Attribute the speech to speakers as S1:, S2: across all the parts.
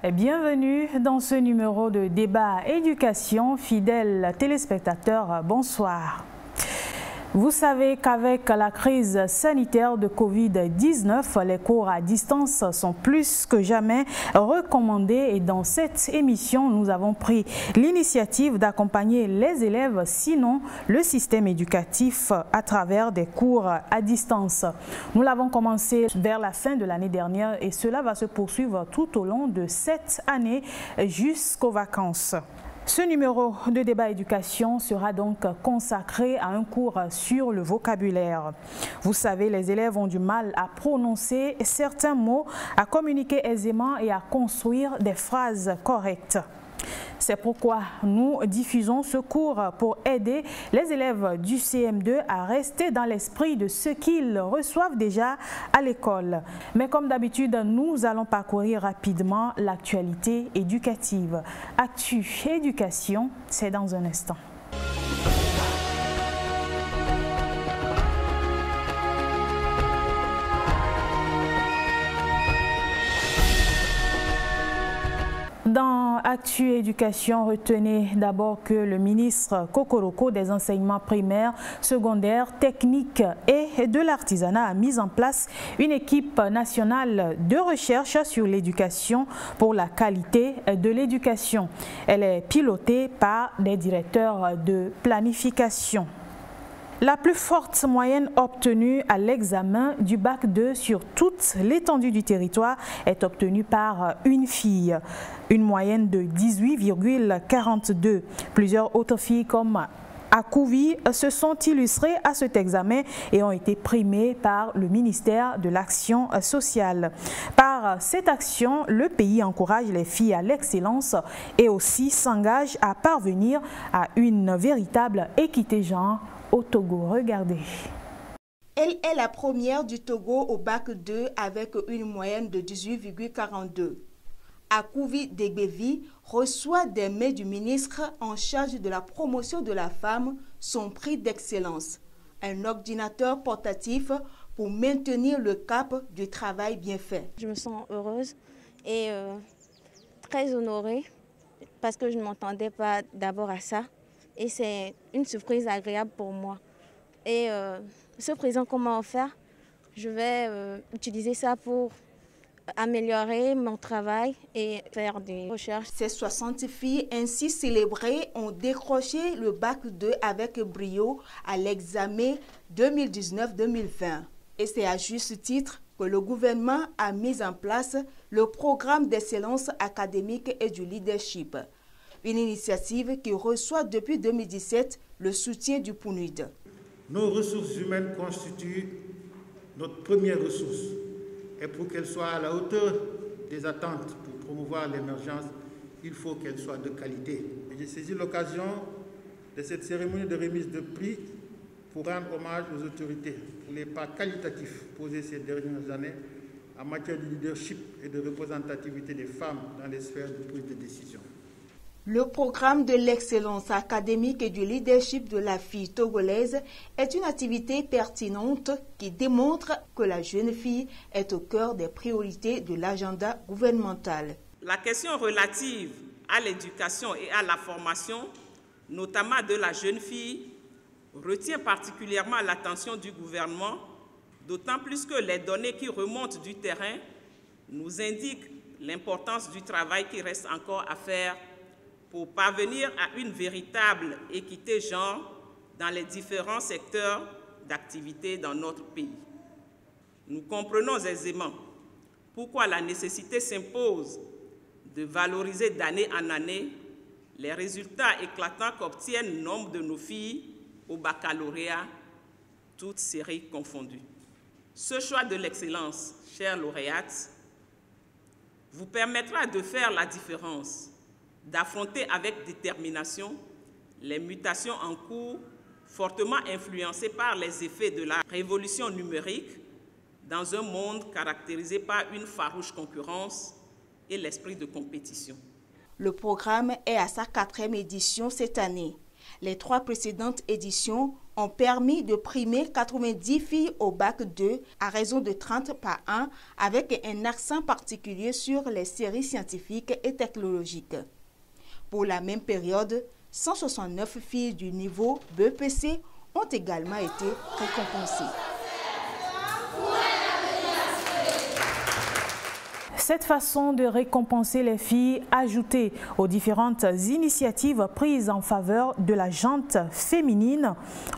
S1: Bienvenue dans ce numéro de débat éducation. Fidèles téléspectateurs, bonsoir. Vous savez qu'avec la crise sanitaire de Covid-19, les cours à distance sont plus que jamais recommandés et dans cette émission, nous avons pris l'initiative d'accompagner les élèves, sinon le système éducatif à travers des cours à distance. Nous l'avons commencé vers la fin de l'année dernière et cela va se poursuivre tout au long de cette année jusqu'aux vacances. Ce numéro de débat éducation sera donc consacré à un cours sur le vocabulaire. Vous savez, les élèves ont du mal à prononcer certains mots, à communiquer aisément et à construire des phrases correctes. C'est pourquoi nous diffusons ce cours pour aider les élèves du CM2 à rester dans l'esprit de ce qu'ils reçoivent déjà à l'école. Mais comme d'habitude, nous allons parcourir rapidement l'actualité éducative. Actu Éducation, c'est dans un instant. Dans Actu Éducation, retenez d'abord que le ministre Kokoroko des enseignements primaires, secondaires, techniques et de l'artisanat a mis en place une équipe nationale de recherche sur l'éducation pour la qualité de l'éducation. Elle est pilotée par des directeurs de planification. La plus forte moyenne obtenue à l'examen du bac 2 sur toute l'étendue du territoire est obtenue par une fille, une moyenne de 18,42. Plusieurs autres filles comme Akouvi se sont illustrées à cet examen et ont été primées par le ministère de l'Action sociale. Par cette action, le pays encourage les filles à l'excellence et aussi s'engage à parvenir à une véritable équité genre au Togo. Regardez.
S2: Elle est la première du Togo au bac 2 avec une moyenne de 18,42. Akouvi Degbevi reçoit des mains du ministre en charge de la promotion de la femme son prix d'excellence, un ordinateur portatif pour maintenir le cap du travail bien fait.
S3: Je me sens heureuse et très honorée parce que je ne m'attendais pas d'abord à ça. Et c'est une surprise agréable pour moi. Et ce présent qu'on m'a offert, je vais utiliser ça pour améliorer mon travail et faire des recherches.
S2: Ces 60 filles ainsi célébrées ont décroché le bac 2 avec brio à l'examen 2019-2020. Et c'est à juste titre que le gouvernement a mis en place le programme d'excellence académique et du leadership. Une initiative qui reçoit depuis 2017 le soutien du PNUD.
S4: Nos ressources humaines constituent notre première ressource. Et pour qu'elles soient à la hauteur des attentes pour promouvoir l'émergence, il faut qu'elles soient de qualité. J'ai saisi l'occasion de cette cérémonie de remise de prix pour rendre hommage aux autorités pour les pas qualitatifs posés ces dernières années en matière de leadership et de représentativité des femmes dans les sphères de prise de décision.
S2: Le programme de l'excellence académique et du leadership de la fille togolaise est une activité pertinente qui démontre que la jeune fille est au cœur des priorités de l'agenda gouvernemental.
S5: La question relative à l'éducation et à la formation, notamment de la jeune fille, retient particulièrement l'attention du gouvernement, d'autant plus que les données qui remontent du terrain nous indiquent l'importance du travail qui reste encore à faire pour parvenir à une véritable équité genre dans les différents secteurs d'activité dans notre pays. Nous comprenons aisément pourquoi la nécessité s'impose de valoriser d'année en année les résultats éclatants qu'obtiennent nombre de nos filles au baccalauréat, toutes séries confondues. Ce choix de l'excellence, chères lauréates, vous permettra de faire la différence, d'affronter avec détermination les mutations en cours fortement influencées par les effets de la révolution numérique dans un monde caractérisé par une farouche concurrence et l'esprit de compétition.
S2: Le programme est à sa 4e édition cette année. Les 3 précédentes éditions ont permis de primer 90 filles au bac 2 à raison de 30 par an, avec un accent particulier sur les séries scientifiques et technologiques. Pour la même période, 169 filles du niveau BEPC ont également été récompensées.
S1: Cette façon de récompenser les filles, ajoutée aux différentes initiatives prises en faveur de la gente féminine,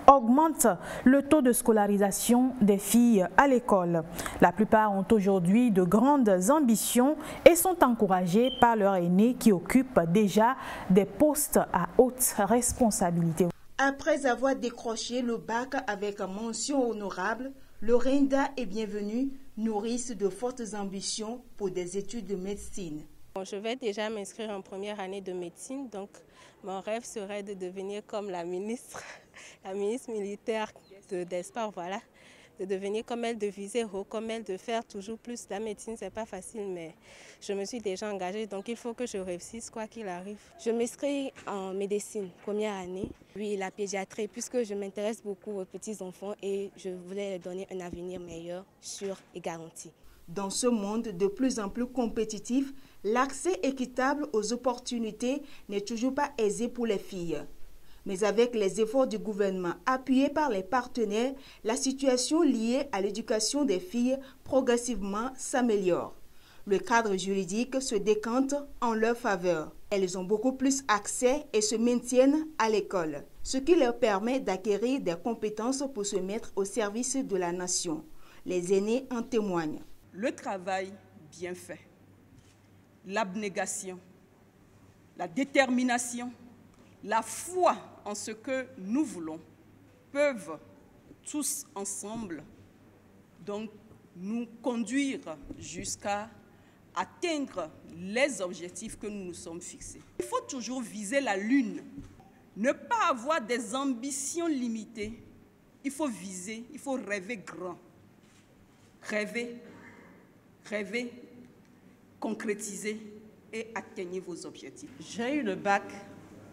S1: augmente le taux de scolarisation des filles à l'école. La plupart ont aujourd'hui de grandes ambitions et sont encouragées par leurs aînés qui occupent déjà des postes à haute responsabilité.
S2: Après avoir décroché le bac avec mention honorable, Lorinda est bienvenue, nourrice de fortes ambitions pour des études de médecine.
S6: Je vais déjà m'inscrire en première année de médecine, donc mon rêve serait de devenir comme la ministre militaire des sports, voilà. De devenir comme elle, de viser haut comme elle, de faire toujours plus. La médecine, c'est pas facile, mais je me suis déjà engagée, donc il faut que je réussisse quoi qu'il arrive. Je m'inscris en médecine, première année. Oui, la pédiatrie, puisque je m'intéresse beaucoup aux petits-enfants et je voulais leur donner un avenir meilleur, sûr et garanti.
S2: Dans ce monde de plus en plus compétitif, l'accès équitable aux opportunités n'est toujours pas aisé pour les filles. Mais avec les efforts du gouvernement appuyés par les partenaires, la situation liée à l'éducation des filles progressivement s'améliore. Le cadre juridique se décante en leur faveur. Elles ont beaucoup plus accès et se maintiennent à l'école, ce qui leur permet d'acquérir des compétences pour se mettre au service de la nation. Les aînés en témoignent.
S7: Le travail bien fait, l'abnégation, la détermination, la foi en ce que nous voulons peuvent tous ensemble donc nous conduire jusqu'à atteindre les objectifs que nous nous sommes fixés. Il faut toujours viser la lune, ne pas avoir des ambitions limitées. Il faut viser, il faut rêver grand. Rêver, concrétiser et atteignez vos objectifs.
S8: J'ai eu le bac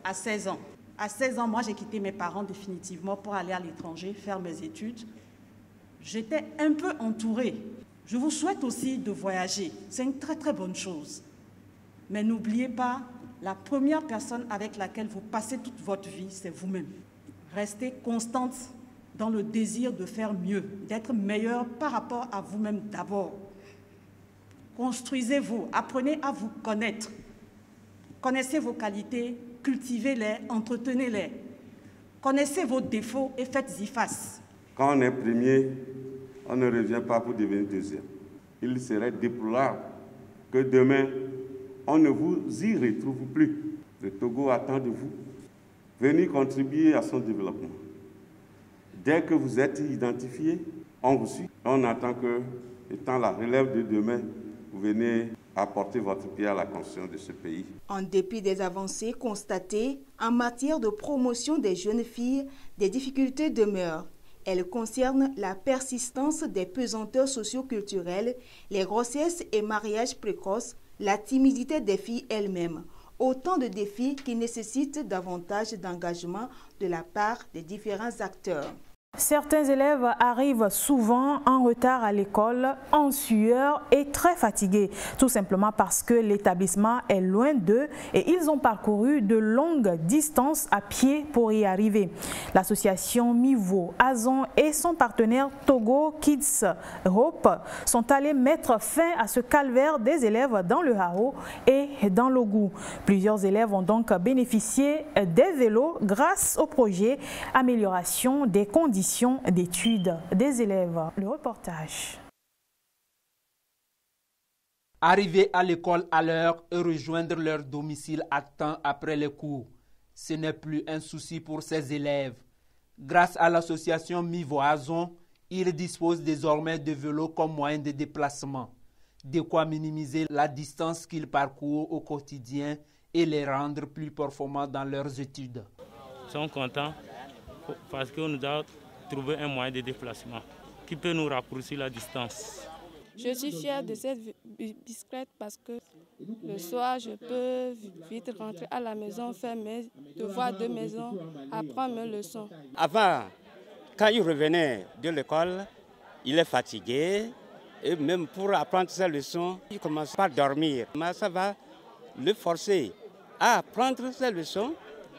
S8: à 16 ans. À 16 ans, moi, j'ai quitté mes parents définitivement pour aller à l'étranger, faire mes études. J'étais un peu entourée. Je vous souhaite aussi de voyager. C'est une très, très bonne chose. Mais n'oubliez pas, la première personne avec laquelle vous passez toute votre vie, c'est vous-même. Restez constante dans le désir de faire mieux, d'être meilleur par rapport à vous-même d'abord. Construisez-vous, apprenez à vous connaître. Connaissez vos qualités, cultivez-les, entretenez-les. Connaissez vos défauts et faites-y face.
S9: Quand on est premier, on ne revient pas pour devenir deuxième. Il serait déplorable que demain, on ne vous y retrouve plus. Le Togo attend de vous. Venez contribuer à son développement. Dès que vous êtes identifié, on vous suit. On attend que, étant la relève de demain, vous venez apporter votre pierre à la construction de ce pays.
S2: En dépit des avancées constatées en matière de promotion des jeunes filles, des difficultés demeurent. Elles concernent la persistance des pesanteurs socio-culturelles, les grossesses et mariages précoces, la timidité des filles elles-mêmes. Autant de défis qui nécessitent davantage d'engagement de la part des différents acteurs.
S1: Certains élèves arrivent souvent en retard à l'école, en sueur et très fatigués, tout simplement parce que l'établissement est loin d'eux et ils ont parcouru de longues distances à pied pour y arriver. L'association Mivo Azon et son partenaire Togo Kids Hope sont allés mettre fin à ce calvaire des élèves dans le Haro et dans l'Ogou. Plusieurs élèves ont donc bénéficié des vélos grâce au projet Amélioration des conditions d'études des élèves. Le reportage.
S10: Arriver à l'école à l'heure et rejoindre leur domicile à temps après les cours, ce n'est plus un souci pour ces élèves. Grâce à l'association Mivo Azon, ils disposent désormais de vélos comme moyen de déplacement, de quoi minimiser la distance qu'ils parcourent au quotidien et les rendre plus performants dans leurs études.
S11: Nous sommes contents parce que nous avons trouvé un moyen de déplacement qui peut nous raccourcir la distance.
S12: Je suis fière de cette bicyclette parce que le soir, je peux vite rentrer à la maison, faire mes devoirs de maison, apprendre mes leçons.
S13: Avant, Quand il revenait de l'école, il est fatigué. Et même pour apprendre ses leçons, il commence par dormir. Mais ça va le forcer à apprendre ses leçons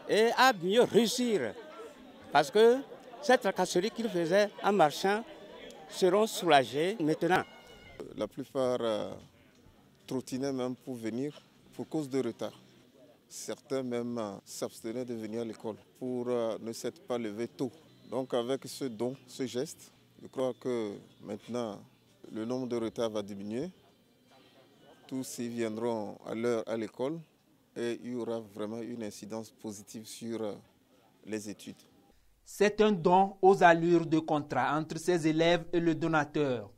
S13: et à mieux réussir. Parce que cette tracasserie qu'il faisait en marchant seront soulagés maintenant.
S14: La plupart trottinaient même pour venir pour cause de retard. Certains même s'abstenaient de venir à l'école pour ne s'être pas levés tôt. Donc avec ce don, ce geste, je crois que maintenant le nombre de retards va diminuer. Tous y viendront à l'heure à l'école et il y aura vraiment une incidence positive sur les études.
S10: C'est un don aux allures de contrat entre ces élèves et le donateur.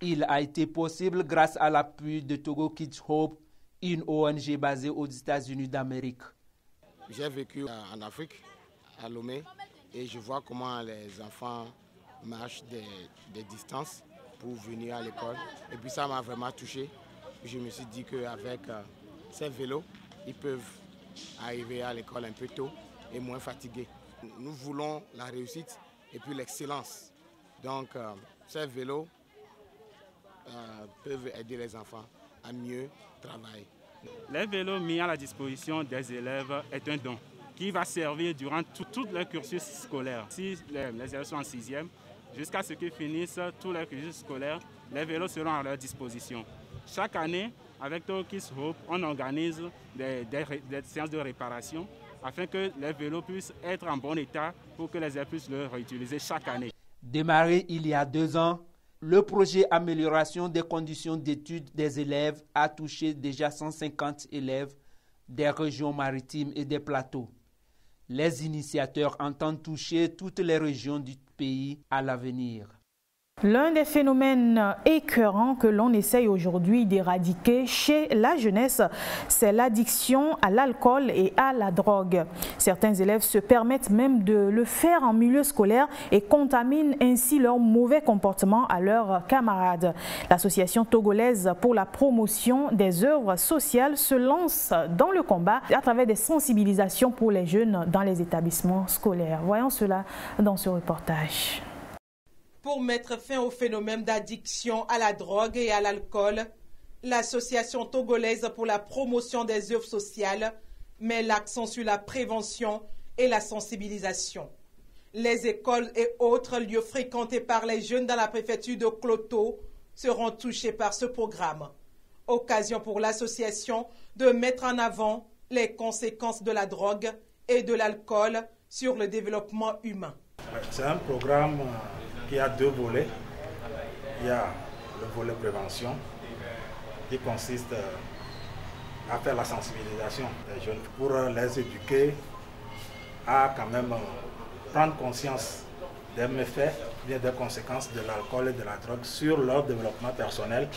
S10: Il a été possible grâce à l'appui de Togo Kids Hope, une ONG basée aux États-Unis d'Amérique.
S15: J'ai vécu en Afrique, à Lomé, et je vois comment les enfants marchent des distances pour venir à l'école. Et puis ça m'a vraiment touché. Je me suis dit qu'avec ces vélos, ils peuvent arriver à l'école un peu tôt et moins fatigués. Nous voulons la réussite et puis l'excellence. Donc ces vélos peuvent aider les enfants à mieux travailler.
S16: Les vélos mis à la disposition des élèves est un don qui va servir durant tout leur cursus scolaire. Si les élèves sont en 6e, jusqu'à ce qu'ils finissent tout leur cursus scolaire, les vélos seront à leur disposition. Chaque année, avec Togo Kids Hope, on organise des séances de réparation afin que les vélos puissent être en bon état pour que les élèves puissent le réutiliser chaque année.
S10: Démarré il y a 2 ans, le projet Amélioration des conditions d'études des élèves a touché déjà 150 élèves des régions maritimes et des plateaux. Les initiateurs entendent toucher toutes les régions du pays à l'avenir.
S1: L'un des phénomènes écœurants que l'on essaye aujourd'hui d'éradiquer chez la jeunesse, c'est l'addiction à l'alcool et à la drogue. Certains élèves se permettent même de le faire en milieu scolaire et contaminent ainsi leur mauvais comportement à leurs camarades. L'association togolaise pour la promotion des œuvres sociales se lance dans le combat à travers des sensibilisations pour les jeunes dans les établissements scolaires. Voyons cela dans ce reportage.
S17: Pour mettre fin au phénomène d'addiction à la drogue et à l'alcool, l'association togolaise pour la promotion des œuvres sociales met l'accent sur la prévention et la sensibilisation. Les écoles et autres lieux fréquentés par les jeunes dans la préfecture de Kloto seront touchés par ce programme. Occasion pour l'association de mettre en avant les conséquences de la drogue et de l'alcool sur le développement humain.
S18: C'est un programme qui a 2 volets. Il y a le volet prévention qui consiste à faire la sensibilisation des jeunes pour les éduquer à quand même prendre conscience des méfaits, des conséquences de l'alcool et de la drogue sur leur développement personnel,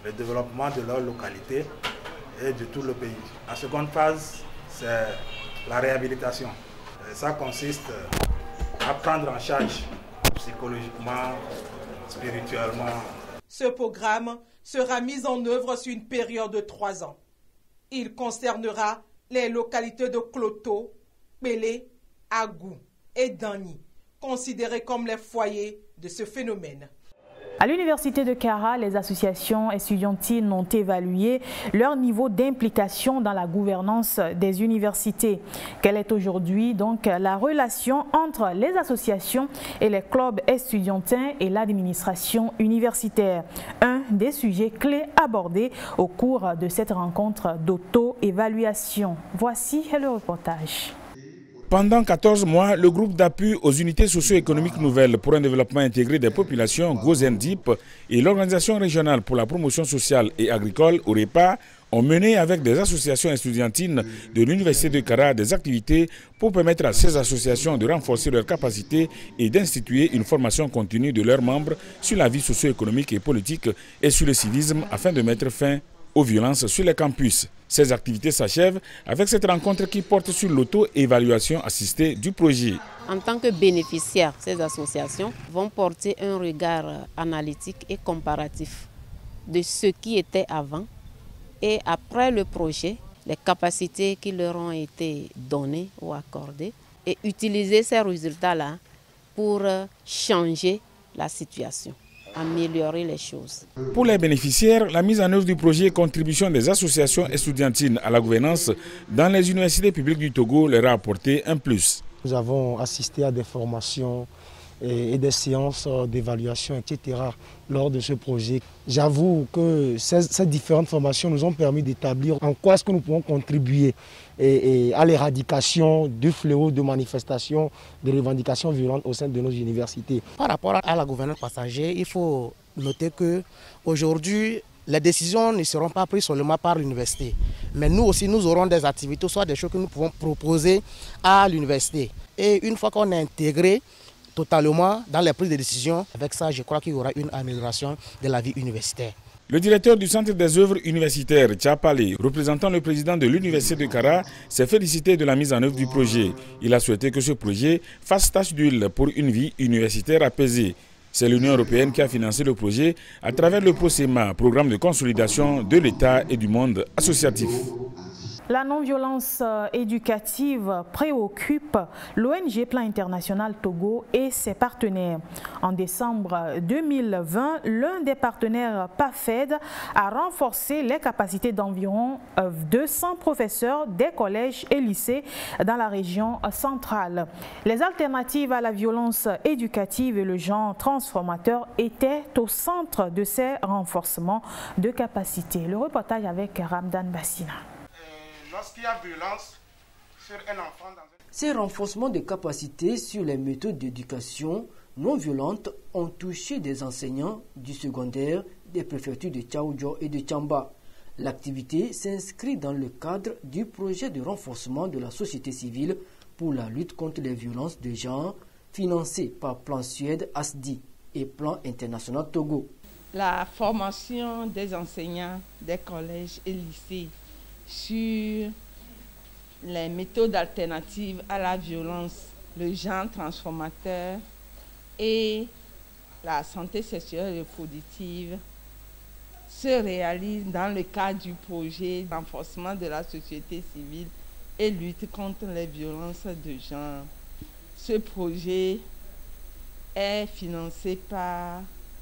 S18: le développement de leur localité et de tout le pays. La seconde phase, c'est la réhabilitation. Et ça consiste à prendre en charge psychologiquement, spirituellement.
S17: Ce programme sera mis en œuvre sur une période de 3 ans. Il concernera les localités de Kloto, Pélé, Agou et Dani, considérées comme les foyers de ce phénomène.
S1: À l'université de Kara, les associations estudiantines ont évalué leur niveau d'implication dans la gouvernance des universités. Quelle est aujourd'hui donc la relation entre les associations et les clubs estudiantins et l'administration universitaire? Un des sujets clés abordés au cours de cette rencontre d'auto-évaluation. Voici le reportage.
S19: Pendant 14 mois, le groupe d'appui aux unités socio-économiques nouvelles pour un développement intégré des populations, GOZENDIP, et l'Organisation régionale pour la promotion sociale et agricole, OREPA, ont mené avec des associations estudiantines de l'Université de Kara des activités pour permettre à ces associations de renforcer leurs capacités et d'instituer une formation continue de leurs membres sur la vie socio-économique et politique et sur le civisme afin de mettre fin aux violences sur les campus. Ces activités s'achèvent avec cette rencontre qui porte sur l'auto-évaluation assistée du projet.
S20: En tant que bénéficiaires, ces associations vont porter un regard analytique et comparatif de ce qui était avant et après le projet, les capacités qui leur ont été données ou accordées et utiliser ces résultats-là pour changer la situation, améliorer les choses.
S19: Pour les bénéficiaires, la mise en œuvre du projet Contribution des associations estudiantines à la gouvernance dans les universités publiques du Togo leur a apporté un plus.
S21: Nous avons assisté à des formations et des séances d'évaluation, etc. lors de ce projet. J'avoue que ces différentes formations nous ont permis d'établir en quoi est-ce que nous pouvons contribuer à l'éradication du fléau de manifestations, de revendications violentes au sein de nos universités.
S22: Par rapport à la gouvernance passager, il faut noter qu'aujourd'hui, les décisions ne seront pas prises seulement par l'université. Mais nous aussi, nous aurons des activités, soit des choses que nous pouvons proposer à l'université. Et une fois qu'on est intégré totalement dans les prises de décision, avec ça, je crois qu'il y aura une amélioration de la vie universitaire.
S19: Le directeur du Centre des œuvres universitaires, Tchapale, représentant le président de l'Université de Kara, s'est félicité de la mise en œuvre du projet. Il a souhaité que ce projet fasse tache d'huile pour une vie universitaire apaisée. C'est l'Union européenne qui a financé le projet à travers le PROSEMA, programme de consolidation de l'État et du monde associatif.
S1: La non-violence éducative préoccupe l'ONG Plan International Togo et ses partenaires. En décembre 2020, l'un des partenaires PAFED a renforcé les capacités d'environ 200 professeurs des collèges et lycées dans la région centrale. Les alternatives à la violence éducative et le genre transformateur étaient au centre de ces renforcements de capacités. Le reportage avec Ramdan Bassina.
S23: Lorsqu'il y a violence sur un enfant dans un...
S24: Ces renforcements de capacités sur les méthodes d'éducation non violentes ont touché des enseignants du secondaire des préfectures de Tchaoudjo et de Tchamba. L'activité s'inscrit dans le cadre du projet de renforcement de la société civile pour la lutte contre les violences de genre financé par Plan Suède ASDI et Plan International Togo.
S25: La formation des enseignants des collèges et lycées sur les méthodes alternatives à la violence, le genre transformateur et la santé sexuelle et reproductive se réalise dans le cadre du projet de renforcement de la société civile et lutte contre les violences de genre. Ce projet est financé par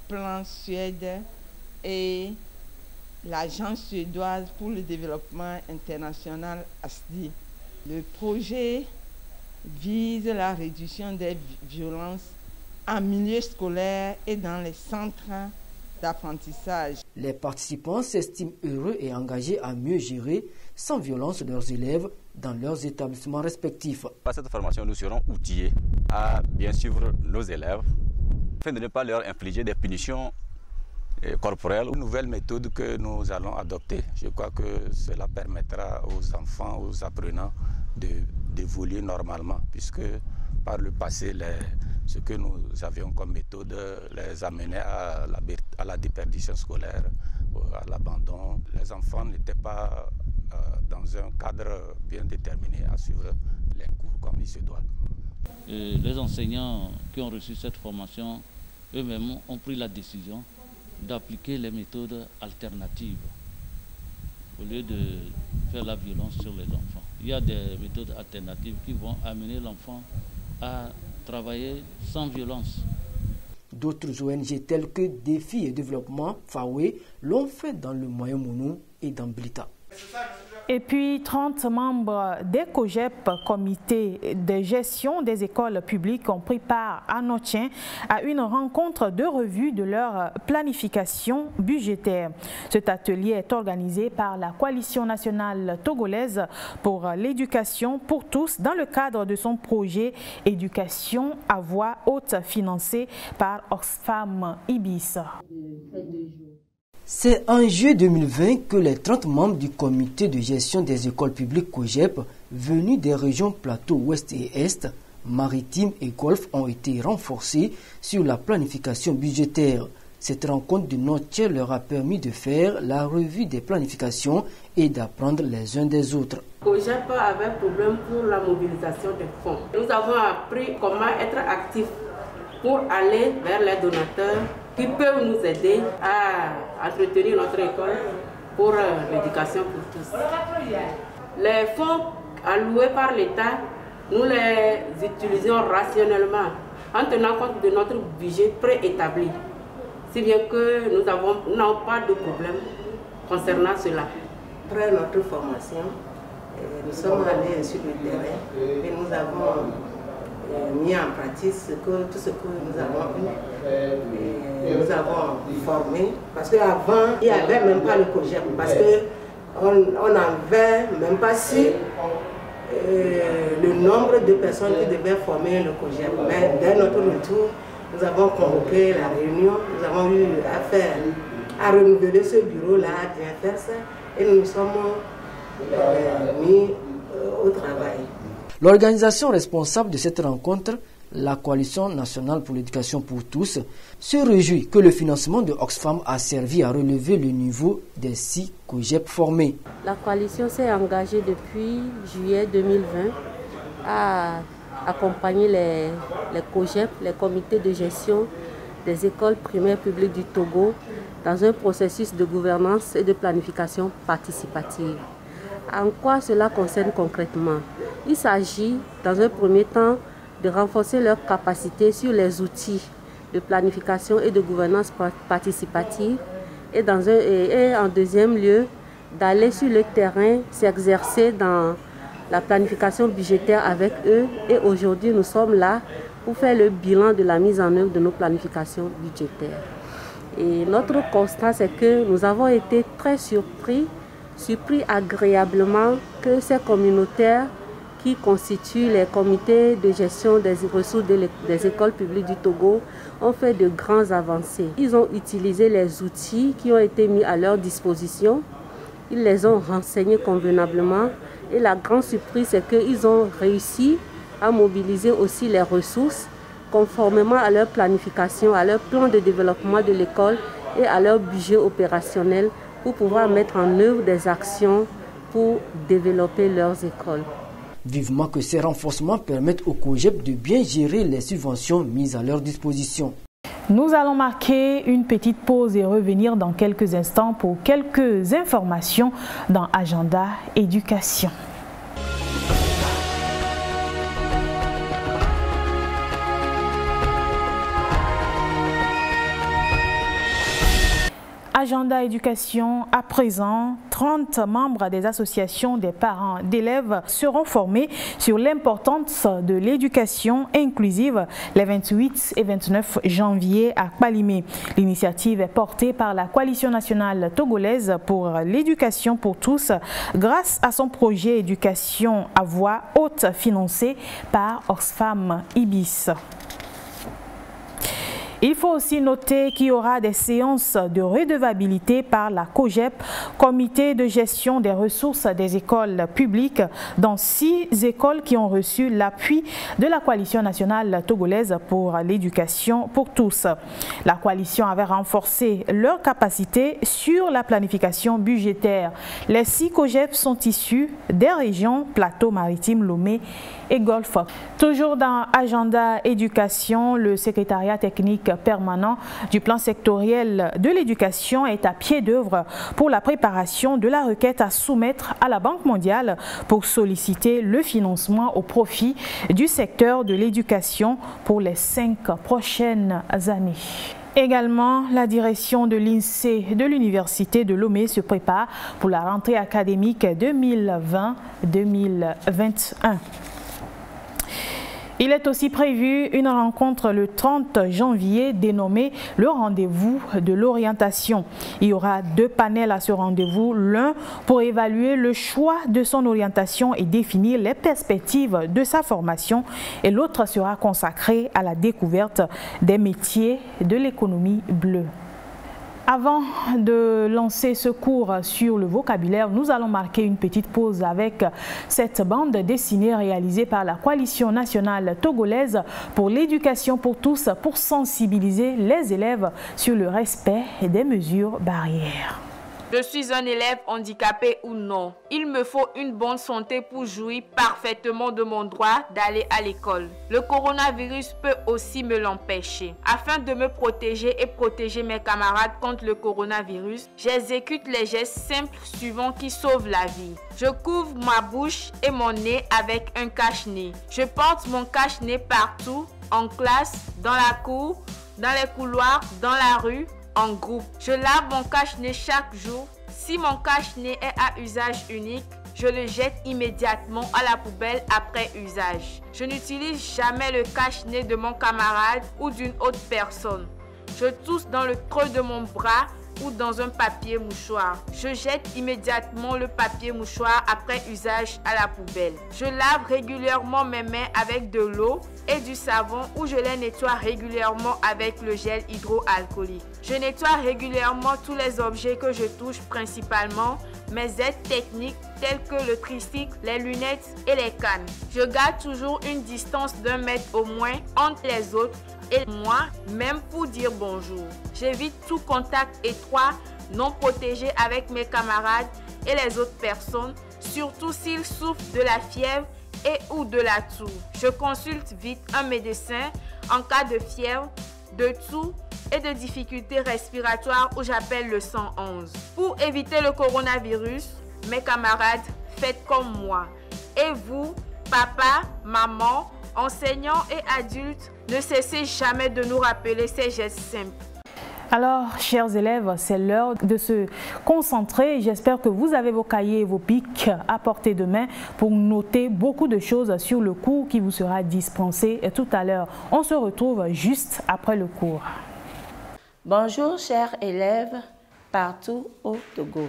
S25: Plan Suède et l'Agence suédoise pour le développement international ASDI. Le projet vise la réduction des violences en milieu scolaire et dans les centres d'apprentissage.
S24: Les participants s'estiment heureux et engagés à mieux gérer sans violence leurs élèves dans leurs établissements respectifs.
S26: Par cette formation, nous serons outillés à bien suivre nos élèves afin de ne pas leur infliger des punitions corporelles. Une nouvelle méthode que nous allons adopter. Je crois que cela permettra aux enfants, aux apprenants d'évoluer normalement, puisque par le passé, ce que nous avions comme méthode les amenait à la déperdition scolaire, à l'abandon. Les enfants n'étaient pas dans un cadre bien déterminé à suivre les cours comme il se doit.
S27: Les enseignants qui ont reçu cette formation, eux-mêmes ont pris la décision d'appliquer les méthodes alternatives au lieu de faire la violence sur les enfants. Il y a des méthodes alternatives qui vont amener l'enfant à travailler sans violence.
S24: D'autres ONG telles que Défi et Développement, FAWE, l'ont fait dans le Moyen-Mono et dans Blita.
S1: Et puis 30 membres des COGEP, comité de gestion des écoles publiques, ont pris part à Notien à une rencontre de revue de leur planification budgétaire. Cet atelier est organisé par la Coalition nationale togolaise pour l'éducation pour tous dans le cadre de son projet Éducation à voix haute financé par Oxfam Ibis.
S24: C'est en juillet 2020 que les 30 membres du comité de gestion des écoles publiques COGEP, venus des régions Plateau, Ouest et Est, Maritimes et Golfe, ont été renforcés sur la planification budgétaire. Cette rencontre de Notien leur a permis de faire la revue des planifications et d'apprendre les uns des autres.
S28: COGEP avait problème pour la mobilisation des fonds. Nous avons appris comment être actifs pour aller vers les donateurs qui peuvent nous aider à entretenir notre école pour l'éducation pour tous. Les fonds alloués par l'État, nous les utilisons rationnellement en tenant compte de notre budget préétabli. Si bien que nous n'avons pas de problème concernant cela.
S2: Après notre formation, nous sommes allés sur le terrain et nous avons mis en pratique tout ce que nous avons eu. Nous avons formé, parce qu'avant, il n'y avait même pas le COGEP, parce qu'on n'avait même pas su le nombre de personnes qui devaient former le COGEP. Mais dès notre retour, nous avons convoqué la réunion, nous avons eu affaire à renouveler ce bureau-là, à bien faire ça, et nous nous sommes mis au travail.
S24: L'organisation responsable de cette rencontre, la Coalition nationale pour l'éducation pour tous, se réjouit que le financement de Oxfam a servi à relever le niveau des 6 COGEP formés.
S20: La coalition s'est engagée depuis juillet 2020 à accompagner les COGEP, les comités de gestion des écoles primaires publiques du Togo, dans un processus de gouvernance et de planification participative. En quoi cela concerne concrètement? Il s'agit, dans un premier temps, de renforcer leurs capacités sur les outils de planification et de gouvernance participative et en deuxième lieu, d'aller sur le terrain, s'exercer dans la planification budgétaire avec eux. Et aujourd'hui, nous sommes là pour faire le bilan de la mise en œuvre de nos planifications budgétaires. Et notre constat, c'est que nous avons été très surpris agréablement que ces communautaires qui constituent les comités de gestion des ressources des écoles publiques du Togo ont fait de grandes avancées. Ils ont utilisé les outils qui ont été mis à leur disposition, ils les ont renseignés convenablement et la grande surprise c'est qu'ils ont réussi à mobiliser aussi les ressources conformément à leur planification, à leur plan de développement de l'école et à leur budget opérationnel pour pouvoir mettre en œuvre des actions pour développer leurs écoles.
S24: Vivement que ces renforcements permettent au COGEP de bien gérer les subventions mises à leur disposition.
S1: Nous allons marquer une petite pause et revenir dans quelques instants pour quelques informations dans Agenda Éducation. Agenda Éducation, à présent, 30 membres des associations des parents d'élèves seront formés sur l'importance de l'éducation inclusive les 28 et 29 janvier à Kpalimé. L'initiative est portée par la Coalition nationale togolaise pour l'éducation pour tous grâce à son projet Éducation à voix haute financé par Oxfam Ibis. Il faut aussi noter qu'il y aura des séances de redevabilité par la COGEP, Comité de gestion des ressources des écoles publiques, dans 6 écoles qui ont reçu l'appui de la Coalition nationale togolaise pour l'éducation pour tous. La coalition avait renforcé leurs capacités sur la planification budgétaire. Les 6 COGEP sont issus des régions Plateau Maritime, Lomé et Golfe. Toujours dans Agenda Éducation, le secrétariat technique permanent du plan sectoriel de l'éducation est à pied d'œuvre pour la préparation de la requête à soumettre à la Banque mondiale pour solliciter le financement au profit du secteur de l'éducation pour les 5 prochaines années. Également, la direction de l'INSEE de l'Université de Lomé se prépare pour la rentrée académique 2020-2021. Il est aussi prévu une rencontre le 30 janvier dénommée le rendez-vous de l'orientation. Il y aura 2 panels à ce rendez-vous, l'un pour évaluer le choix de son orientation et définir les perspectives de sa formation et l'autre sera consacré à la découverte des métiers de l'économie bleue. Avant de lancer ce cours sur le vocabulaire, nous allons marquer une petite pause avec cette bande dessinée réalisée par la Coalition nationale togolaise pour l'éducation pour tous pour sensibiliser les élèves sur le respect des mesures barrières.
S28: Je suis un élève handicapé ou non. Il me faut une bonne santé pour jouir parfaitement de mon droit d'aller à l'école. Le coronavirus peut aussi me l'empêcher. Afin de me protéger et protéger mes camarades contre le coronavirus, j'exécute les gestes simples suivants qui sauvent la vie. Je couvre ma bouche et mon nez avec un cache-nez. Je porte mon cache-nez partout
S3: en classe, dans la cour, dans les couloirs, dans la rue, en groupe. Je lave mon cache-nez chaque jour. Si mon cache-nez est à usage unique, je le jette immédiatement à la poubelle après usage. Je n'utilise jamais le cache-nez de mon camarade ou d'une autre personne. Je tousse dans le creux de mon bras ou dans un papier mouchoir. Je jette immédiatement le papier mouchoir après usage à la poubelle. Je lave régulièrement mes mains avec de l'eau et du savon ou je les nettoie régulièrement avec le gel hydroalcoolique. Je nettoie régulièrement tous les objets que je touche, principalement mes aides techniques telles que le tricycle, les lunettes et les cannes. Je garde toujours une distance d'1 mètre au moins entre les autres et moi, même pour dire bonjour. J'évite tout contact étroit, non protégé avec mes camarades et les autres personnes, surtout s'ils souffrent de la fièvre et ou de la toux. Je consulte vite un médecin en cas de fièvre, de toux et de difficultés respiratoires où j'appelle le 111. Pour éviter le coronavirus, mes camarades, faites comme moi. Et vous, papa, maman, enseignants et adultes, ne cessez jamais de nous rappeler ces gestes simples.
S1: Alors, chers élèves, c'est l'heure de se concentrer. J'espère que vous avez vos cahiers et vos pics à portée de main pour noter beaucoup de choses sur le cours qui vous sera dispensé tout à l'heure. On se retrouve juste après le cours.
S4: Bonjour, chers élèves, partout au Togo.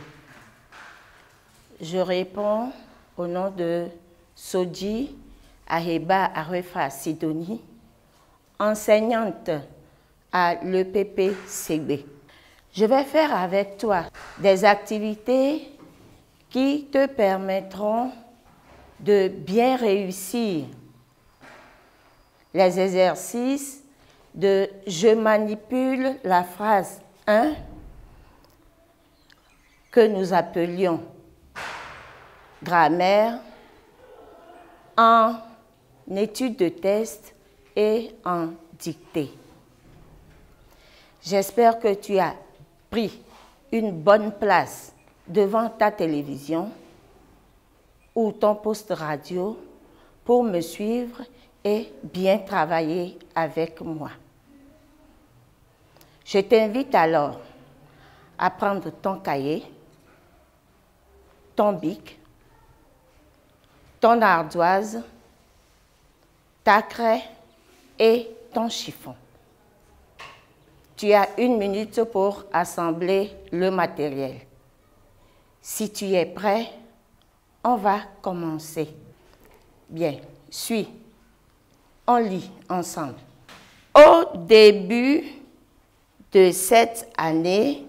S4: Je réponds au nom de Soji Aheba Arefa Sidonie, enseignante à l'EPP-CB. Je vais faire avec toi des activités qui te permettront de bien réussir les exercices de « Je manipule la phrase 1 » que nous appelions grammaire en étude de test et en dictée. J'espère que tu as pris une bonne place devant ta télévision ou ton poste radio pour me suivre et bien travailler avec moi. Je t'invite alors à prendre ton cahier, ton bic, ton ardoise, ta craie et ton chiffon. Tu as 1 minute pour assembler le matériel. Si tu es prêt, on va commencer. Bien, suis. On lit ensemble. Au début de cette année,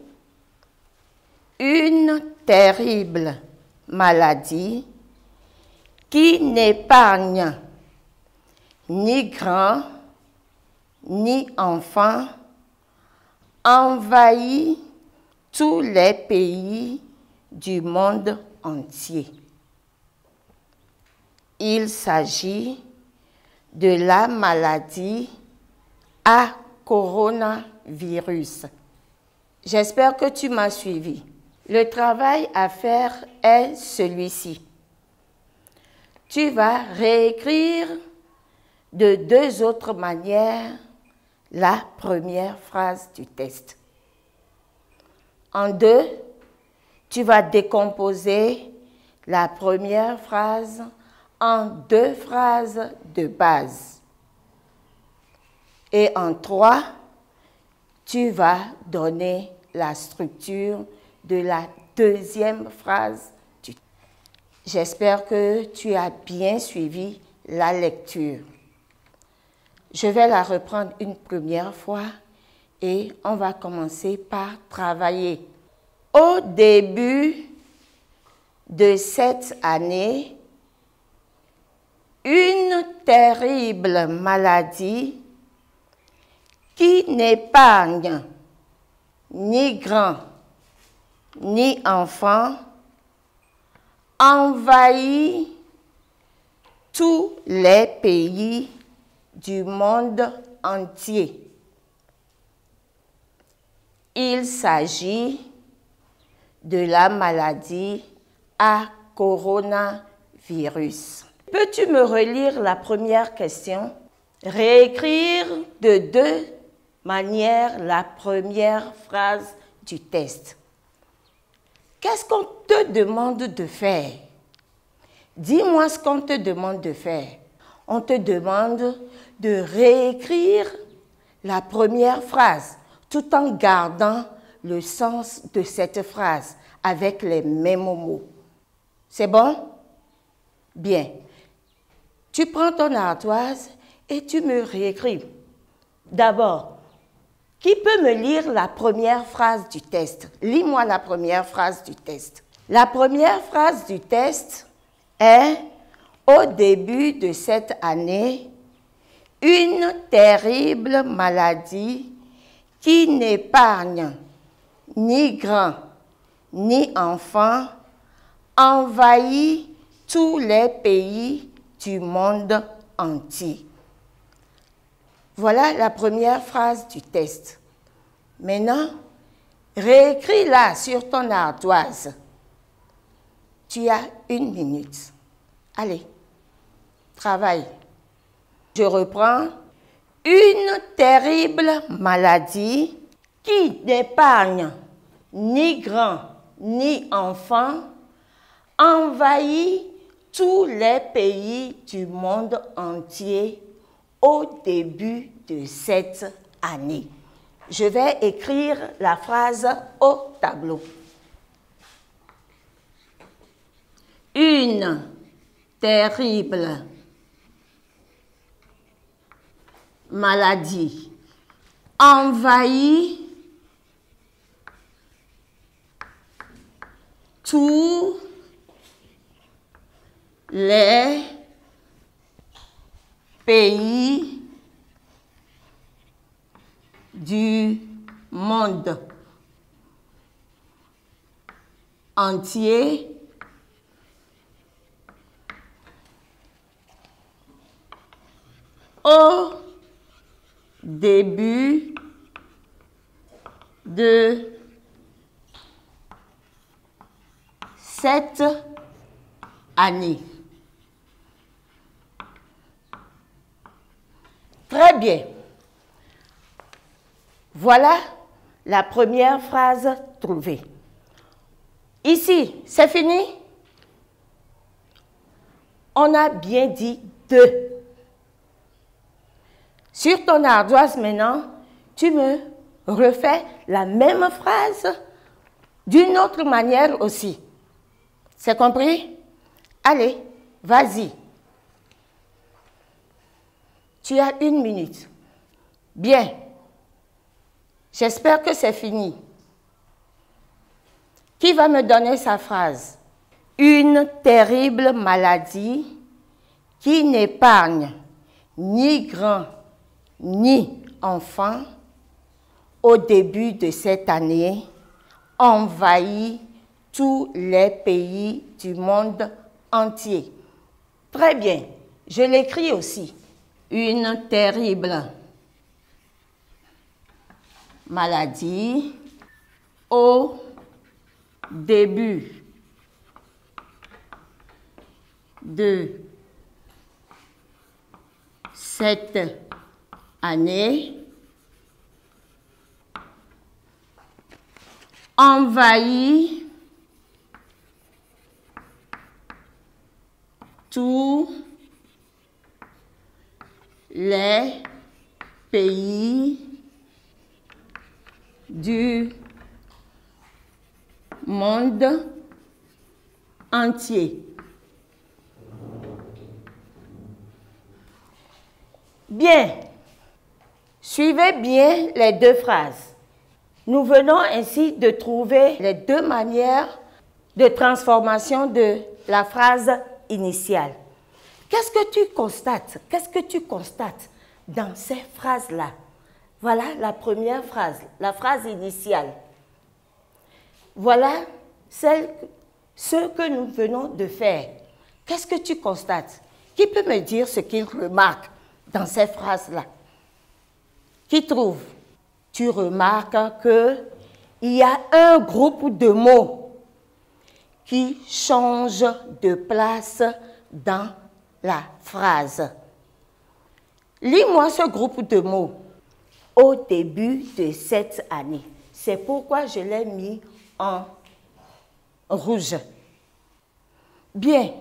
S4: une terrible maladie qui n'épargne ni grands ni enfants envahit tous les pays du monde entier. Il s'agit de la maladie à coronavirus. J'espère que tu m'as suivi. Le travail à faire est celui-ci. Tu vas réécrire de 2 autres manières la première phrase du test. En 2, tu vas décomposer la première phrase en 2 phrases de base. Et en 3, tu vas donner la structure de la 2e phrase. J'espère que tu as bien suivi la lecture. Je vais la reprendre une première fois et on va commencer par travailler. Au début de cette année, une terrible maladie qui n'épargne ni grands ni enfants envahit tous les pays du monde entier. Il s'agit de la maladie à coronavirus. Peux-tu me relire la première question? réécrire de deux manières la première phrase du test. Qu'est-ce qu'on te demande de faire? Dis-moi ce qu'on te demande de faire. On te demande de réécrire la première phrase tout en gardant le sens de cette phrase avec les mêmes mots. C'est bon? Bien. Tu prends ton ardoise et tu me réécris. D'abord, qui peut me lire la première phrase du test? Lis-moi la première phrase du test. La première phrase du test est « Au début de cette année, une terrible maladie qui n'épargne ni grands ni enfants envahit tous les pays du monde entier. » Voilà la première phrase du test. Maintenant, réécris-la sur ton ardoise. Tu as 1 minute. Allez, travaille. Je reprends. Une terrible maladie qui n'épargne ni grands ni enfants envahit tous les pays du monde entier au début de cette année. Je vais écrire la phrase au tableau. Une terrible maladie envahit tous les pays du monde entier au début de cette année. Très bien. Voilà la première phrase trouvée. Ici, c'est fini? On a bien dit deux. Sur ton ardoise maintenant, tu me refais la même phrase d'une autre manière aussi. C'est compris? Allez, vas-y. Tu as 1 minute. Bien. J'espère que c'est fini. Qui va me donner sa phrase? Une terrible maladie qui n'épargne ni grands ni enfants au début de cette année envahit tous les pays du monde entier. Très bien. Je l'écris aussi. Une terrible maladie au début de cette année envahit tous les pays du monde entier. Bien, suivez bien les deux phrases. Nous venons ainsi de trouver les deux manières de transformation de la phrase initiale. Qu'est-ce que tu constates? Qu'est-ce que tu constates dans ces phrases-là? Voilà la première phrase, la phrase initiale. Voilà ce que nous venons de faire. Qu'est-ce que tu constates? Qui peut me dire ce qu'il remarque dans ces phrases-là? Qui trouve? Tu remarques qu'il y a un groupe de mots qui changent de place dans la phrase. Lis-moi ce groupe de mots au début de cette année. C'est pourquoi je l'ai mis en rouge. Bien,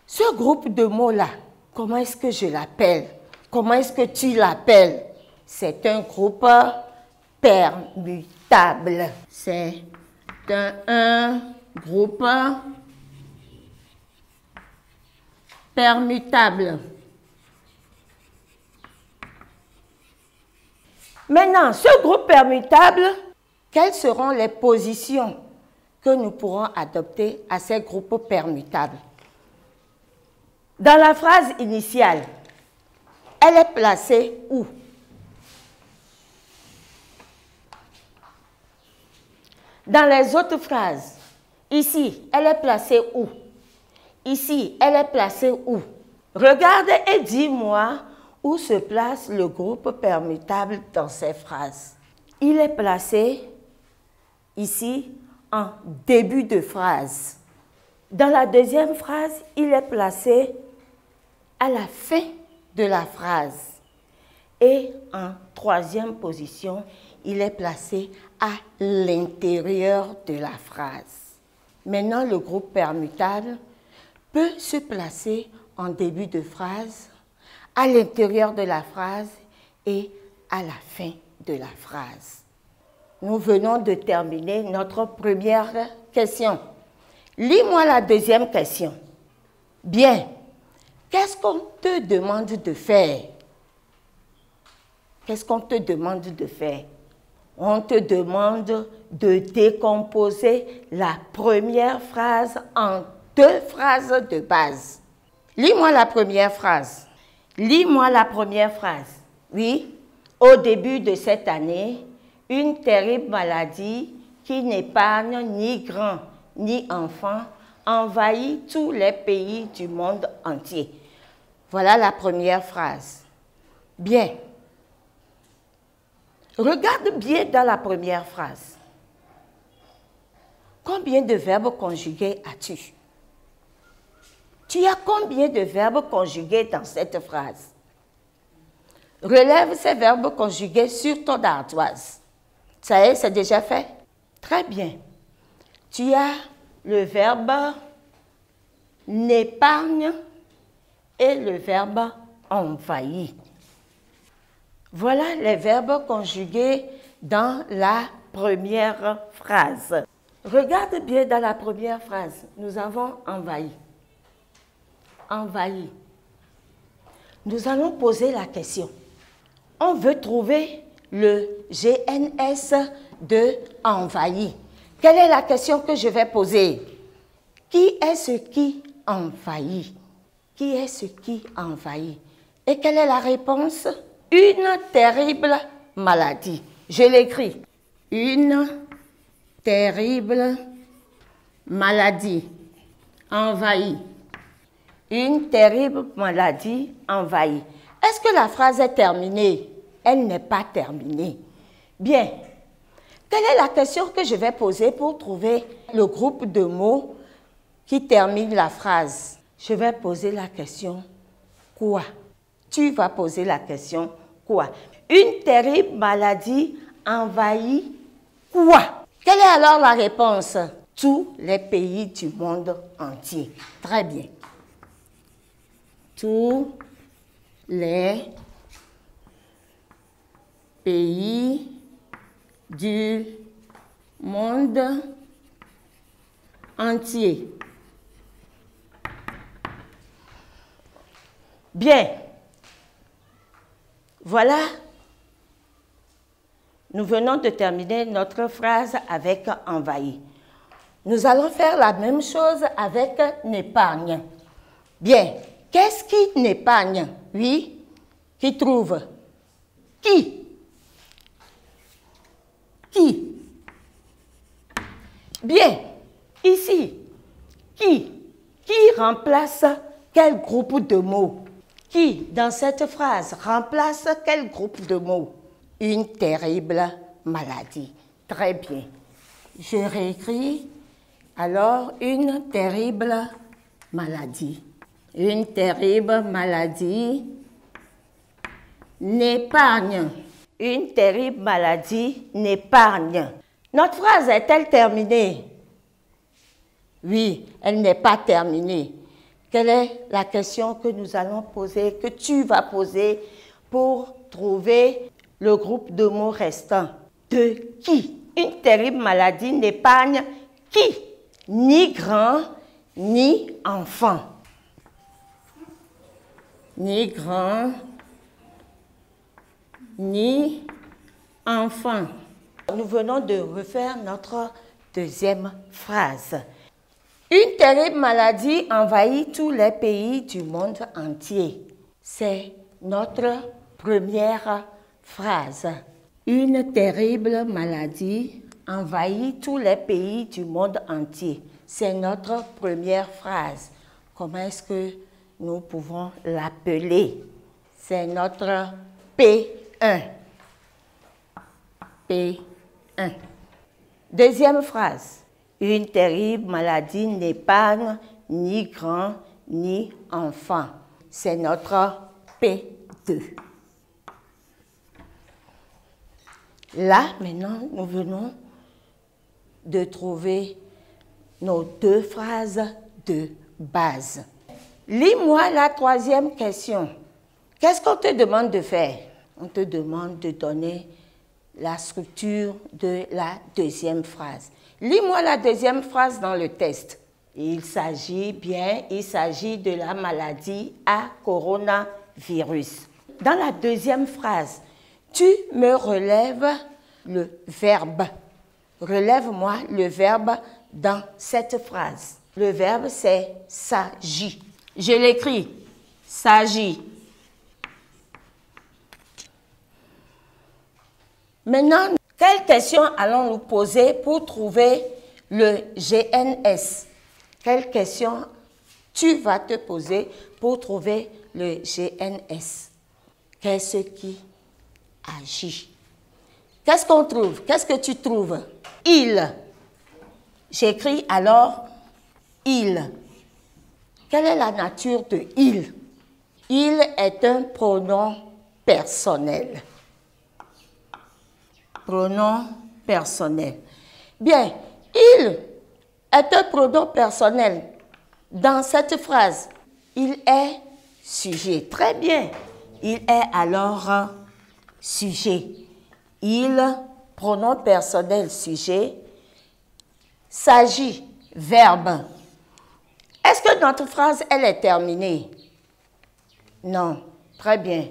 S4: ce groupe de mots-là, comment est-ce que je l'appelle? Comment est-ce que tu l'appelles? C'est un groupe permutable. C'est un groupe permutable. Maintenant, ce groupe permutable, quelles seront les positions que nous pourrons adopter à ces groupes permutables? Dans la phrase initiale, elle est placée où? Dans les autres phrases, ici, elle est placée où? Ici, elle est placée où? Regarde et dis-moi où se place le groupe permutable dans ces phrases. Il est placé ici en début de phrase. Dans la deuxième phrase, il est placé à la fin de la phrase. Et en troisième position, il est placé à l'intérieur de la phrase. Maintenant, le groupe permutable peut se placer en début de phrase, à l'intérieur de la phrase et à la fin de la phrase. Nous venons de terminer notre première question. Lis-moi la deuxième question. Bien, qu'est-ce qu'on te demande de faire? Qu'est-ce qu'on te demande de faire? On te demande de décomposer la première phrase en deux phrases de base. Lis-moi la première phrase. Lis-moi la première phrase. Oui, au début de cette année, une terrible maladie qui n'épargne ni grands ni enfants envahit tous les pays du monde entier. Voilà la première phrase. Bien. Regarde bien dans la première phrase. Combien de verbes conjugués as-tu? Tu as combien de verbes conjugués dans cette phrase? Relève ces verbes conjugués sur ton ardoise. Ça y est, c'est déjà fait? Très bien. Tu as le verbe n'épargne et le verbe envahit. Voilà les verbes conjugués dans la première phrase. Regarde bien dans la première phrase. Nous avons envahi. Envahi. Nous allons poser la question. On veut trouver le GNS de envahi. Quelle est la question que je vais poser? Qui est ce qui envahit? Qui est ce qui envahit? Et quelle est la réponse? Une terrible maladie. Je l'écris. Une terrible maladie envahit. Une terrible maladie envahit. Est-ce que la phrase est terminée? Elle n'est pas terminée. Bien. Quelle est la question que je vais poser pour trouver le groupe de mots qui termine la phrase? Je vais poser la question « quoi ?» Tu vas poser la question « quoi ?» Une terrible maladie envahit quoi? Quelle est alors la réponse? Tous les pays du monde entier. Très bien. Tous les pays du monde entier. Bien. Voilà. Nous venons de terminer notre phrase avec envahi. Nous allons faire la même chose avec n'épargne. Bien. Qu'est-ce qui n'épargne? Oui. Qui trouve? Qui? Qui? Bien. Ici. Qui? Qui remplace quel groupe de mots? Qui, dans cette phrase, remplace quel groupe de mots? Une terrible maladie. Très bien. Je réécris. Alors, une terrible maladie. Une terrible maladie n'épargne. Une terrible maladie n'épargne. Notre phrase est-elle terminée? Oui, elle n'est pas terminée. Quelle est la question que nous allons poser, que tu vas poser pour trouver le groupe de mots restants? De qui? Une terrible maladie n'épargne qui? Ni grand, ni enfant. Ni grand, ni enfant. Nous venons de refaire notre deuxième phrase. Une terrible maladie envahit tous les pays du monde entier. C'est notre première phrase. Une terrible maladie envahit tous les pays du monde entier. C'est notre première phrase. Comment est-ce que nous pouvons l'appeler? C'est notre P1. P1. Deuxième phrase. Une terrible maladie n'épargne ni grand ni enfant. C'est notre P2. Là, maintenant, nous venons de trouver nos deux phrases de base. Lis-moi la troisième question. Qu'est-ce qu'on te demande de faire? On te demande de donner la structure de la deuxième phrase. Lis-moi la deuxième phrase dans le test. Il s'agit de la maladie à coronavirus. Dans la deuxième phrase, tu me relèves le verbe. Relève-moi le verbe dans cette phrase. Le verbe, c'est s'agit. Je l'écris. S'agit. Maintenant, quelle question allons-nous poser pour trouver le GNS? Quelle question tu vas te poser pour trouver le GNS? Qu'est-ce qui agit? Qu'est-ce qu'on trouve? Qu'est-ce que tu trouves? Il. J'écris alors il. Quelle est la nature de il? Il est un pronom personnel. Pronom personnel. Bien, il est un pronom personnel. Dans cette phrase, il est sujet. Très bien. Il est alors sujet. Il, pronom personnel, sujet. S'agit, verbe. Est-ce que notre phrase, elle est terminée? Non. Très bien.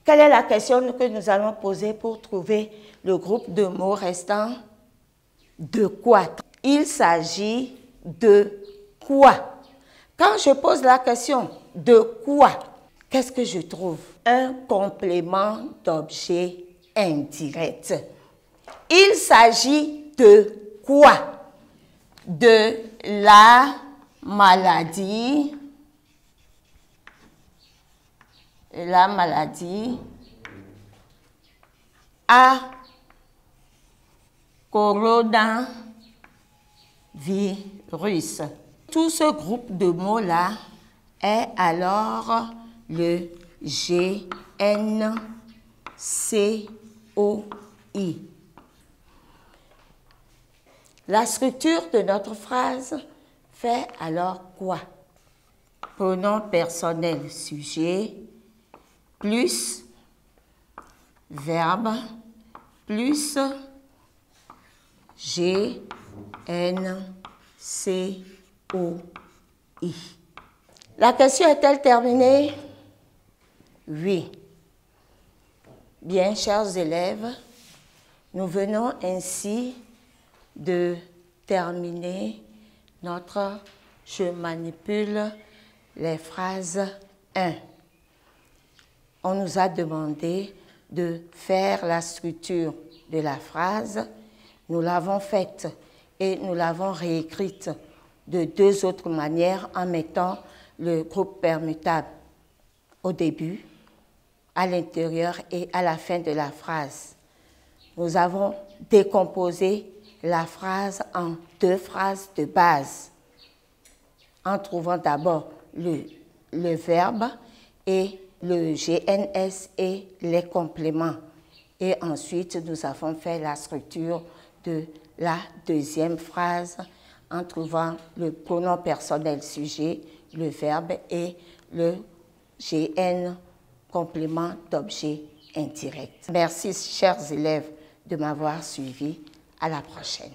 S4: Quelle est la question que nous allons poser pour trouver le groupe de mots restants? De quoi? Il s'agit de quoi? Quand je pose la question de quoi, qu'est-ce que je trouve? Un complément d'objet indirect. Il s'agit de quoi? De la maladie. La maladie à coronavirus. Tout ce groupe de mots-là est alors le GNCOI. La structure de notre phrase fait alors quoi? Pronom personnel sujet plus verbe plus GNCOI. La question est-elle terminée? Oui. Bien, chers élèves, nous venons ainsi de terminer notre « Je manipule les phrases 1 ». On nous a demandé de faire la structure de la phrase. Nous l'avons faite et nous l'avons réécrite de deux autres manières en mettant le groupe permutable au début, à l'intérieur et à la fin de la phrase. Nous avons décomposé la phrase en deux phrases de base en trouvant d'abord le verbe et le GNS et les compléments. Et ensuite, nous avons fait la structure de la deuxième phrase en trouvant le pronom personnel sujet, le verbe et le GN, complément d'objet indirect. Merci, chers élèves, de m'avoir suivi. À la prochaine.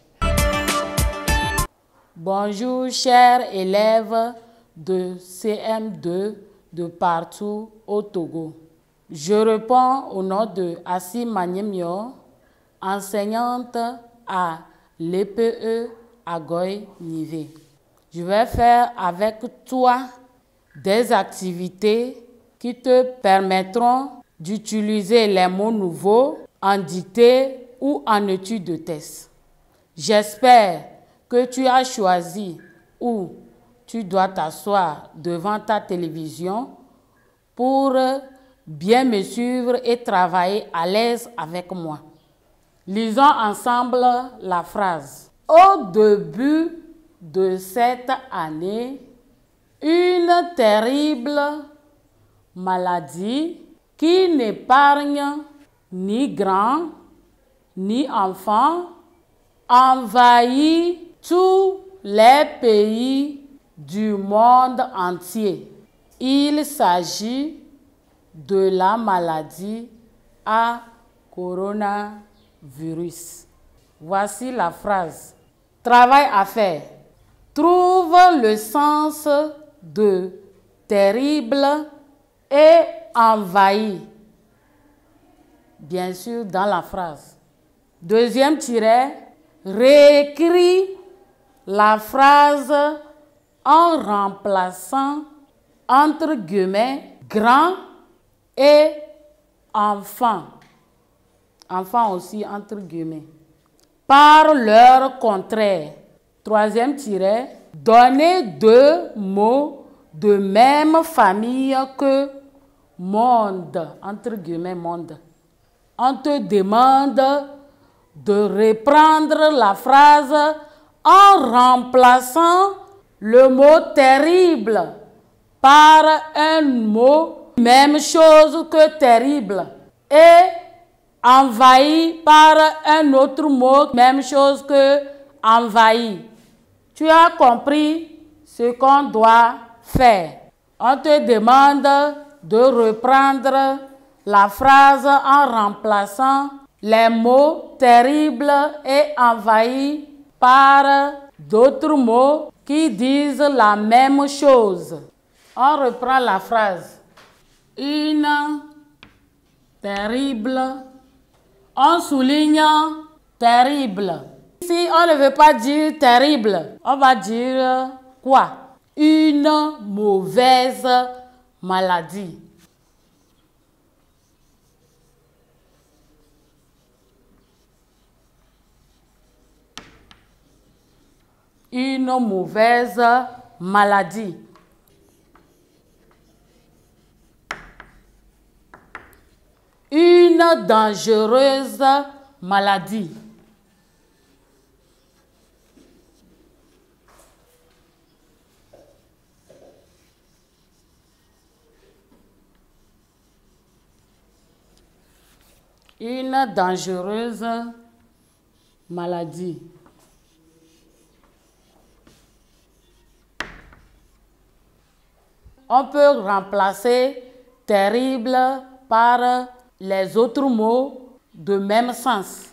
S5: Bonjour, chers élèves de CM2 de partout au Togo. Je réponds au nom de Assi Manyemio, enseignante à l'EPE à Goy-Nivé. Je vais faire avec toi des activités qui te permettront d'utiliser les mots nouveaux en dictée ou en étude de test. J'espère que tu as choisi où tu dois t'asseoir devant ta télévision pour bien me suivre et travailler à l'aise avec moi. Lisons ensemble la phrase. Au début de cette année, une terrible maladie qui n'épargne ni grands ni enfants envahit tous les pays du monde entier. Il s'agit de la maladie à coronavirus. Voici la phrase. Travail à faire. Trouve le sens de terrible et envahi. Bien sûr, dans la phrase. Deuxième tiret. Réécris la phrase en remplaçant entre guillemets grand et enfant. Enfant aussi entre guillemets. Par leur contraire. Troisième tiret. Donnez deux mots de même famille que monde. Entre guillemets monde. On te demande de reprendre la phrase en remplaçant le mot terrible par un mot même chose que terrible et envahi par un autre mot même chose que envahi. Tu as compris ce qu'on doit faire. On te demande de reprendre la phrase en remplaçant les mots terribles et envahis par d'autres mots qui disent la même chose. On reprend la phrase. Une terrible. On souligne terrible. Si on ne veut pas dire terrible, on va dire quoi? Une mauvaise maladie. Une mauvaise maladie. Une dangereuse maladie. Une dangereuse maladie. On peut remplacer terrible par les autres mots de même sens,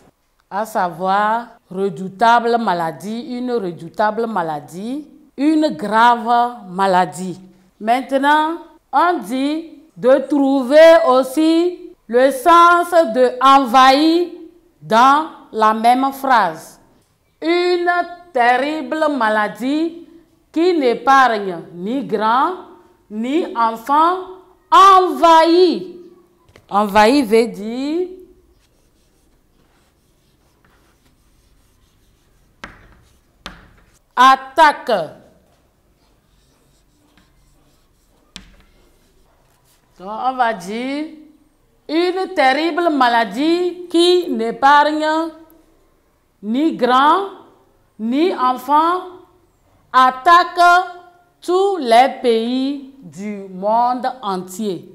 S5: à savoir redoutable maladie, une redoutable maladie, une grave maladie. Maintenant, on dit de trouver aussi le sens de envahi dans la même phrase. Une terrible maladie qui n'épargne ni grand ni enfant envahi. Envahi veut dire attaque. Donc on va dire une terrible maladie qui n'épargne ni grand ni enfant attaque tous les pays du monde entier.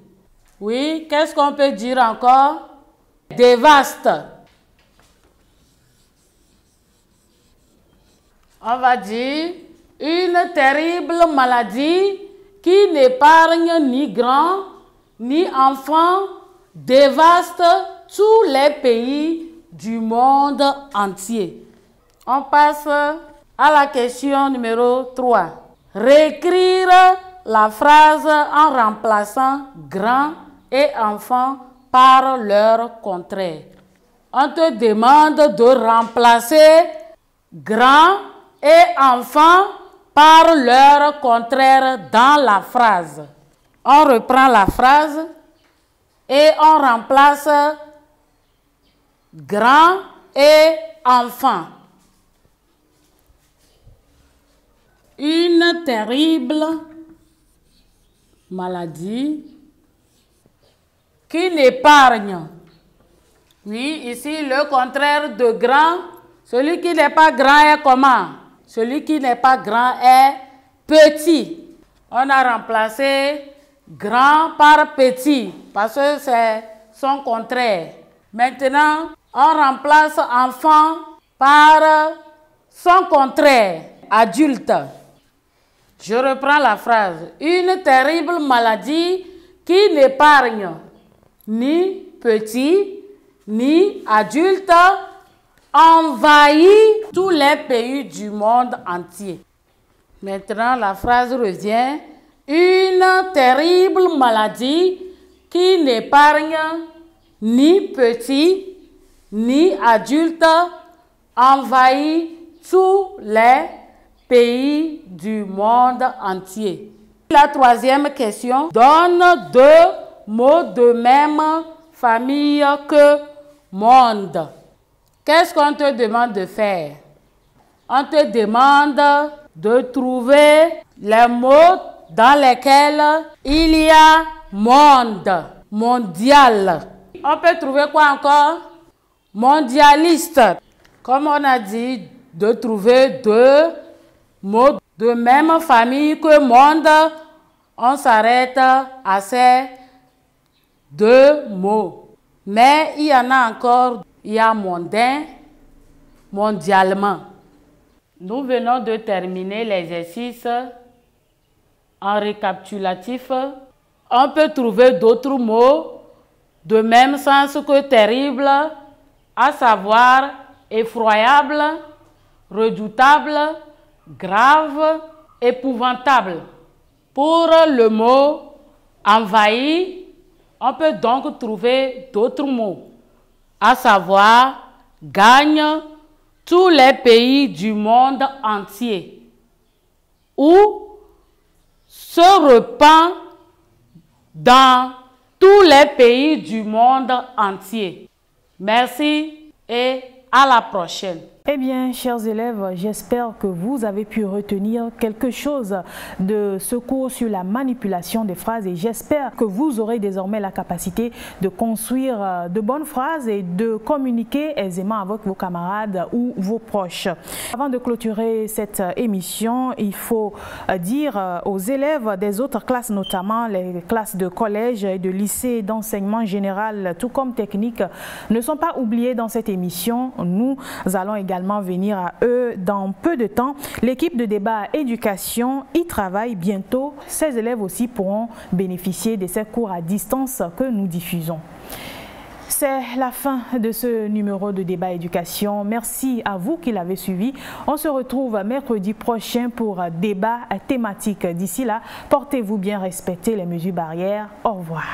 S5: Oui, qu'est-ce qu'on peut dire encore? Dévaste. On va dire une terrible maladie qui n'épargne ni grands ni enfants, dévaste tous les pays du monde entier. On passe à la question numéro 3. Réécrire la phrase en remplaçant grand et enfant par leur contraire. On te demande de remplacer grand et enfant par leur contraire dans la phrase. On reprend la phrase et on remplace grand et enfant. Une terrible maladie qui n'épargne. Oui, ici le contraire de grand. Celui qui n'est pas grand est comment? Celui qui n'est pas grand est petit. On a remplacé grand par petit parce que c'est son contraire. Maintenant, on remplace enfant par son contraire, adulte. Je reprends la phrase. Une terrible maladie qui n'épargne ni petit ni adulte envahit tous les pays du monde entier. Maintenant, la phrase revient. Une terrible maladie qui n'épargne ni petit ni adulte envahit tous les pays du monde entier. La troisième question. Donne deux mots de même famille que monde. Qu'est-ce qu'on te demande de faire? On te demande de trouver les mots dans lesquels il y a monde, mondial. On peut trouver quoi encore? Mondialiste. Comme on a dit, de trouver deux mots de même famille que monde, on s'arrête à ces deux mots. Mais il y en a encore, il y a mondain, mondialement. Nous venons de terminer l'exercice en récapitulatif. On peut trouver d'autres mots de même sens que terrible, à savoir effroyable, redoutable, grave, épouvantable. Pour le mot envahi, on peut donc trouver d'autres mots, à savoir gagne tous les pays du monde entier, ou se répand dans tous les pays du monde entier. Merci et à la prochaine.
S1: Eh bien, chers élèves, j'espère que vous avez pu retenir quelque chose de ce cours sur la manipulation des phrases et j'espère que vous aurez désormais la capacité de construire de bonnes phrases et de communiquer aisément avec vos camarades ou vos proches. Avant de clôturer cette émission, il faut dire aux élèves des autres classes, notamment les classes de collège et de lycée d'enseignement général, tout comme technique, ne sont pas oubliés dans cette émission. Nous allons également venir à eux dans peu de temps. L'équipe de débat éducation y travaille bientôt. Ces élèves aussi pourront bénéficier de ces cours à distance que nous diffusons. C'est la fin de ce numéro de débat éducation. Merci à vous qui l'avez suivi. On se retrouve mercredi prochain pour débat thématique. D'ici là, portez-vous bien, respectez les mesures barrières. Au revoir.